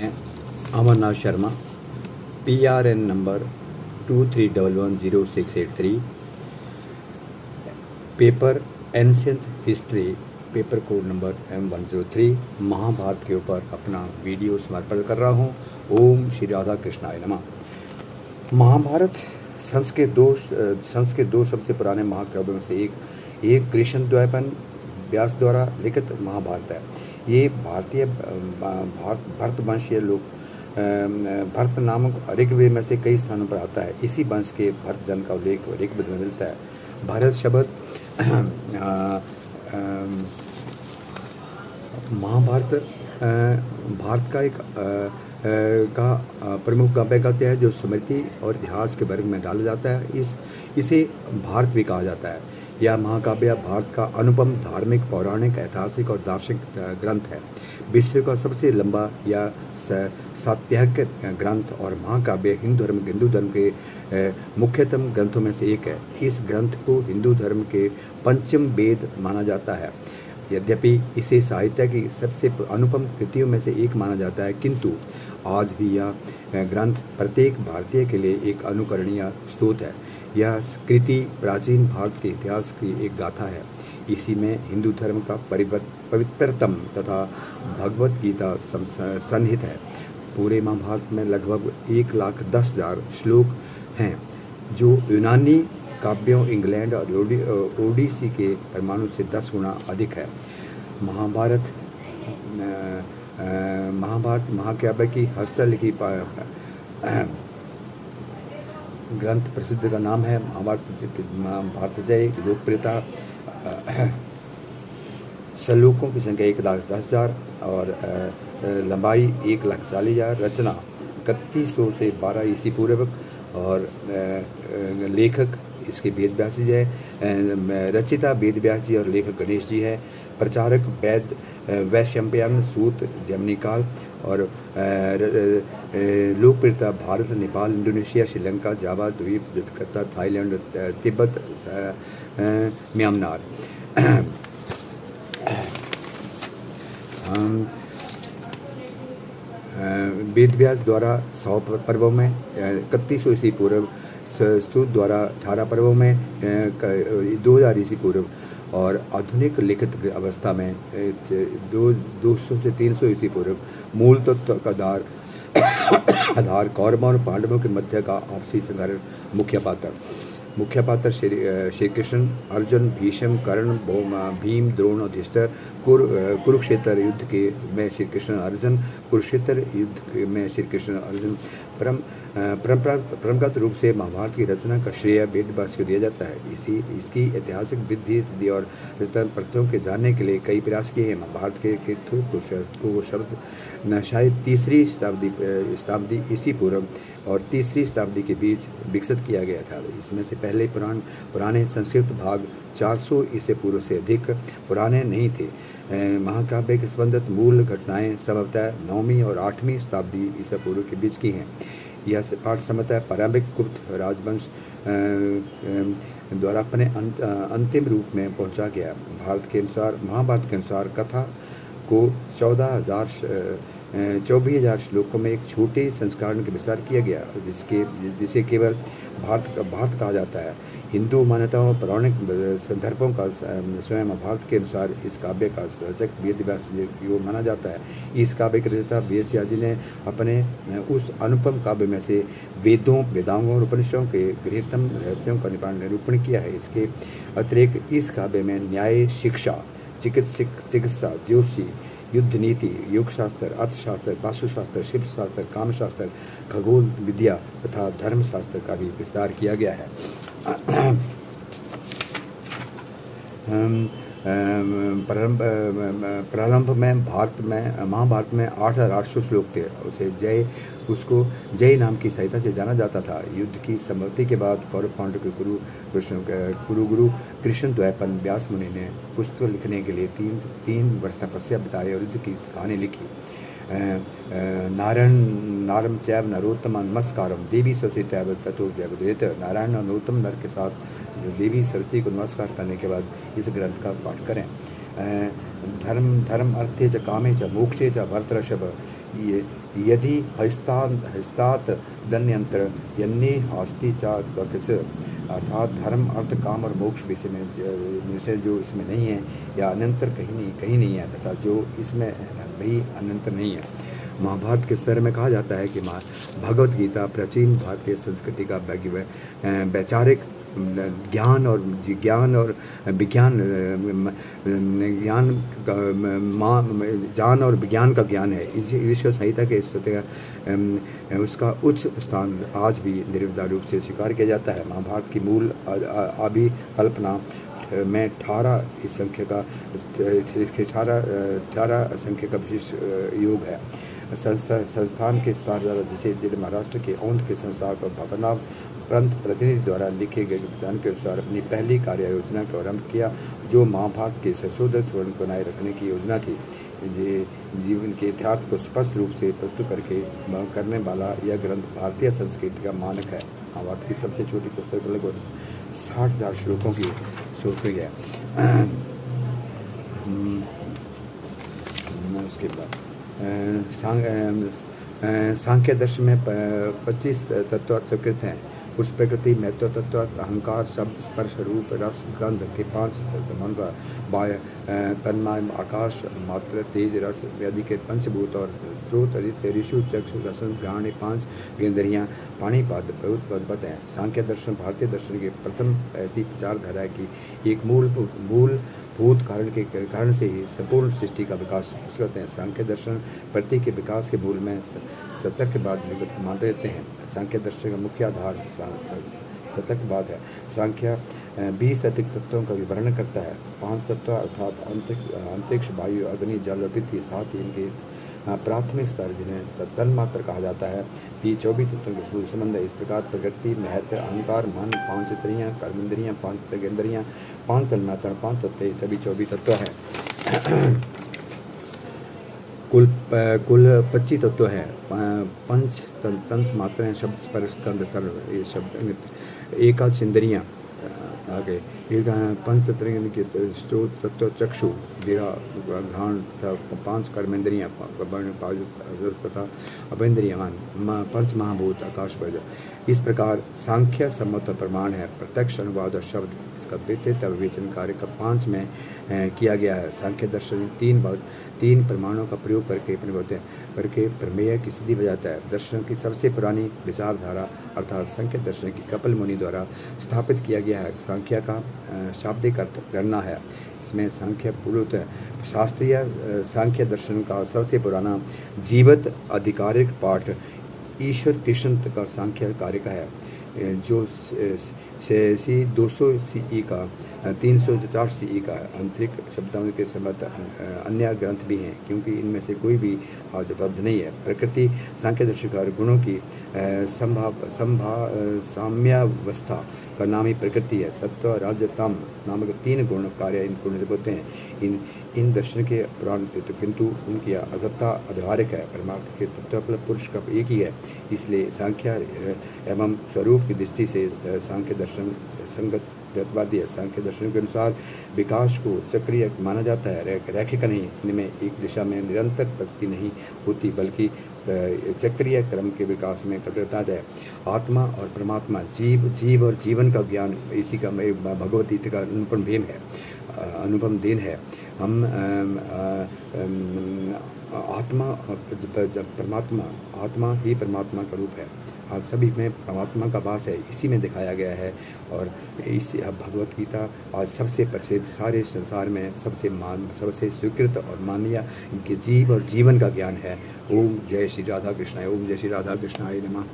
Amarnath Sharma, PRN number 23110683, paper ancient history, paper code number M103, Mahabharat के ऊपर अपना वीडियो समर्पित कर रहा हूँ। ओम श्री राधा कृष्णाय नमः। महाभारत संस्कृत दो सबसे पुराने महाकाव्यों में से एक कृष्ण द्वैपायन व्यास द्वारा लिखित महाभारत है। ये भारतीय भरत वंशीय लोग भरत नामक ऋग्वेद में से कई स्थानों पर आता है। इसी वंश के भरत जन का उल्लेख ऋग्वेद में मिलता है। भारत शब्द महाभारत भारत का एक प्रमुख काव्य है जो स्मृति और इतिहास के वर्ग में डाला जाता है। इसे भारत भी कहा जाता है। यह महाकाव्य भारत का अनुपम धार्मिक, पौराणिक, ऐतिहासिक और दार्शनिक ग्रंथ है। विश्व का सबसे लंबा या साप्ताहिक ग्रंथ और महाकाव्य हिंदू धर्म के मुख्यतम ग्रंथों में से एक है। इस ग्रंथ को हिंदू धर्म के पंचम वेद माना जाता है। यद्यपि इसे साहित्य की सबसे अनुपम कृतियों में से एक माना जाता है, किंतु आज भी यह ग्रंथ प्रत्येक भारतीय के लिए एक अनुकरणीय स्रोत है। यह कृति प्राचीन भारत के इतिहास की एक गाथा है। इसी में हिंदू धर्म का पवित्रतम तथा भगवत गीता सन्निहित है। पूरे महाभारत में लगभग 1,10,000 श्लोक हैं, जो यूनानी काव्यों, इंग्लैंड और ओडिसी के परमाणु से 10 गुना अधिक है। महाभारत महाकाव्य की हस्तलिखित ग्रंथ प्रसिद्ध का नाम है महाभारत जय। लोकप्रियता श्लोकों की संख्या 1,10,000 और लंबाई 1,40,000। रचना 3100 से 12 ईसी पूर्व और लेखक इसके वेद व्यास जी है। रचिता वेद व्यास जी और लेखक गणेश जी है। प्रचारक वेद वैशंपायन सूत जैमिनी काल और लोकप्रियता भारत, नेपाल, इंडोनेशिया, श्रीलंका, जावा द्वीप, Jakarta, Thailand, Tibet, Myanmar. Ved Vyas द्वारा 100 पर्वों में 3100 ईसी पूर्व, सूत द्वारा 18 पर्वों में 2000 ईसी पूर्व और आधुनिक लिखित अवस्था में 200 से 300 ईसी पूर्व। मूल तत्व का आधार कौरवों और पांडवों के मध्य का आपसी संघर्ष। मुख्य पात्र श्री कृष्ण, अर्जुन, भीष्म, कर्ण, भीम, द्रोण, युधिष्ठिर। कुरुक्षेत्र युद्ध के में श्री कृष्ण अर्जुन, कुरुक्षेत्र युद्ध में श्री कृष्ण अर्जुन। परंपरागत रूप से महाभारत की रचना का श्रेय वेद व्यास को दिया जाता है। इसकी ऐतिहासिक वृद्धि, सिद्धि और विस्तार प्रक्रियाओं के जानने के लिए कई प्रयास किए हैं। महाभारत के को शब्द शायद 3री शताब्दी ईसी पूर्व और 3री शताब्दी के बीच विकसित किया गया था। इसमें से पहले पुराने संस्कृत भाग 400 ईसे पूर्व से अधिक पुराने नहीं थे। महाकाव्य के संबंधित मूल घटनाएं संभवतः 9वीं और 8वीं शताब्दी ईसा पूर्व के बीच की हैं। यह पाठ संभवतः प्रारंभिक गुप्त राजवंश द्वारा अपने अंतिम रूप में पहुंचा गया। महाभारत के अनुसार कथा को 24,000 श्लोकों में एक छोटे संस्करण के विस्तार किया गया, जिसे केवल भारत कहा जाता है। हिंदू मान्यताओं, पौराणिक संदर्भों का स्वयं महाभारत के अनुसार इस काव्य का रचक वेद व्यास जी माना जाता है। इस काव्य के रचयिता वेद व्यास जी ने अपने उस अनुपम काव्य में से वेदांगों और उपनिषदों के गृहीतम रहस्यों का निरूपण किया है। इसके अतिरिक्त इस काव्य में न्याय, शिक्षा, चिकित्सा, ज्योतिषी, युद्ध नीति, योग शास्त्र, अर्थशास्त्र, वास्तुशास्त्र, शिल्प शास्त्र, काम शास्त्र, खगोल विद्या तथा धर्म शास्त्र का भी विस्तार किया गया है। प्रारंभ में महाभारत में 8,800 श्लोक थे। उसको जय नाम की सहायता से जाना जाता था। युद्ध की समाप्ति के बाद कौरव पांडव के गुरु कृष्ण द्वैपायन व्यास मुनि ने पुस्तक लिखने के लिए 3 वर्ष तपस्या बिताई और युद्ध की कहानी लिखी। नारायण चैव नरोत्तम नमस्कारम देवी सरस्वती तैव ततो जगदेत। नारायण और नरोत्तम नर के साथ देवी सरस्वती को नमस्कार करने के बाद इस ग्रंथ का पाठ करें। धर्म अर्थे च कामे च मोक्षे च भरतर्षभ। ये यदि हस्तात दन्यंत्र यन्ने हस्ती चा बकस, अर्थात धर्म अर्थ काम और मोक्ष में से जो इसमें नहीं है या अनंतर कहीं नहीं है, तथा जो इसमें भी अनंतर नहीं है। महाभारत के स्तर में कहा जाता है कि भगवत गीता प्राचीन भारतीय संस्कृति का वैचारिक ज्ञान और विज्ञान जान और विज्ञान का ज्ञान है। ईश्वर संहिता के उसका उच्च स्थान आज भी निर्विवाद रूप से स्वीकार किया जाता है। महाभारत की मूल अभिकल्पना में 18 संख्या का विशेष योग है। संस्थान के स्तर द्वारा जिसे महाराष्ट्र के औंध के संस्थापक भवनाभ पंत प्रतिनिधि द्वारा लिखे गए विधान के अनुसार अपनी पहली कार्य योजना का आरंभ किया, जो महाभारत के संशोधित स्वर्ण को बनाए रखने की योजना थी। जीवन के इतिहास को स्पष्ट रूप से प्रस्तुत करने वाला यह ग्रंथ भारतीय संस्कृति का मानक है। महाभारत की सबसे छोटी पुस्तक लगभग 60,000 श्लोकों की सोची है। उसके बाद सांख्य दर्शन में 25 तत्व स्वीकृत हैं। पुरुष प्रकृति, महत्व तत्व, अहंकार, शब्द, स्पर्श, रूप, रस, गंध के 5 वाय, तन्माय, आकाश, मात्र, तेज, रस आदि के पंचभूत और स्रोत, ऋषु, चक्षु, रसन, घ्राण 5 इंद्रियां पाणीपाद बहुत हैं। सांख्य दर्शन भारतीय दर्शन के प्रथम ऐसी विचारधारा है कि एक मूलभूत कारण से ही संपूर्ण सृष्टि का विकास करते हैं। सांख्य दर्शन प्रत्येक के विकास के मूल में सतर्कवाद मानते रहते हैं। सांख्य दर्शन का मुख्य आधार सतर्कवाद है। सांख्य 20 अधिक तत्वों का विवरण करता है। 5 तत्व अर्थात अंतरिक्ष, वायु, अग्नि, जल और पृथ्वी, साथ ही इनके प्राथमिक स्तर जिन्हें तन्मात्र कहा जाता है, ये 24 तत्वों के संबंध है। इस प्रकार प्रकृति, महत्व, अहंकार, मन, 5 इंद्रियां, कर्मेंद्रियां, 5 ज्ञानेंद्रियां, 5 तन्मात्र, 5 तत्व, ये सभी 24 तत्व हैं। कुल 25 तत्व हैं। 5 तंत्र मात्राएं, शब्द, स्पर्श, गंध, तर्क, ये शब्द, एकादश इंद्रियां आगे 5 तत्व स्रोत तत्व, चक्षु, घ्राण तथा 5 कर्मेंद्रियां तथा अपेंद्रियां, 5 महाभूत, आकाश, वायु। इस प्रकार सांख्य सम्मत प्रमाण है। प्रत्यक्ष अनुवाद और शब्द इसका विस्तृत विवेचन कार्य का 5 में किया गया है। सांख्य दर्शन 3 प्रमाणों का प्रयोग करके प्रमेय की सिद्धि बजाता है। दर्शन की सबसे पुरानी विचारधारा अर्थात सांख्य दर्शन की कपिल मुनि द्वारा स्थापित किया गया है। सांख्य का शाब्दिक अर्थ गणना है। इसमें सांख्य पूर्वतः शास्त्रीय सांख्य दर्शन का सबसे पुराना जीवित आधिकारिक पाठ ईश्वर कृष्ण का सांख्य कार्य का है, जो 200 CE का 304 CE का आंतरिक शब्दावली के संबंध अन्य ग्रंथ भी हैं, क्योंकि इनमें से कोई भी आज उपलब्ध नहीं है। प्रकृति सांख्य दर्शकार गुणों की साम्यावस्था का नाम ही प्रकृति है। सत्व, राज, तम नामक 3 गुण कार्य इन गुण होते हैं। इन दर्शन के पुराण किंतु उनकी अधत्ता आधारिक है। परमार्थ के तत्व पुरुष का एक ही है, इसलिए सांख्य एवं स्वरूप की दृष्टि से सांख्य दर्शन संगत द्वैतवादी है। सांख्य दर्शन के अनुसार विकास को चक्रीय माना जाता है, रैखिक नहीं। इनमें एक दिशा में निरंतर प्रगति नहीं होती, बल्कि चक्रीय क्रम के विकास में कटरता है। आत्मा और परमात्मा, जीव और जीवन का ज्ञान, इसी का भगवत गीता का अनुपम देन है। हम आत्मा ही परमात्मा का रूप है। आप सभी में परमात्मा का वास है, इसी में दिखाया गया है। और इस भगवत गीता आज सबसे प्रसिद्ध, सारे संसार में सबसे स्वीकृत और माननीय जीव और जीवन का ज्ञान है। ओम जय श्री राधा कृष्णाय। ओम जय श्री राधा कृष्णाय नमः।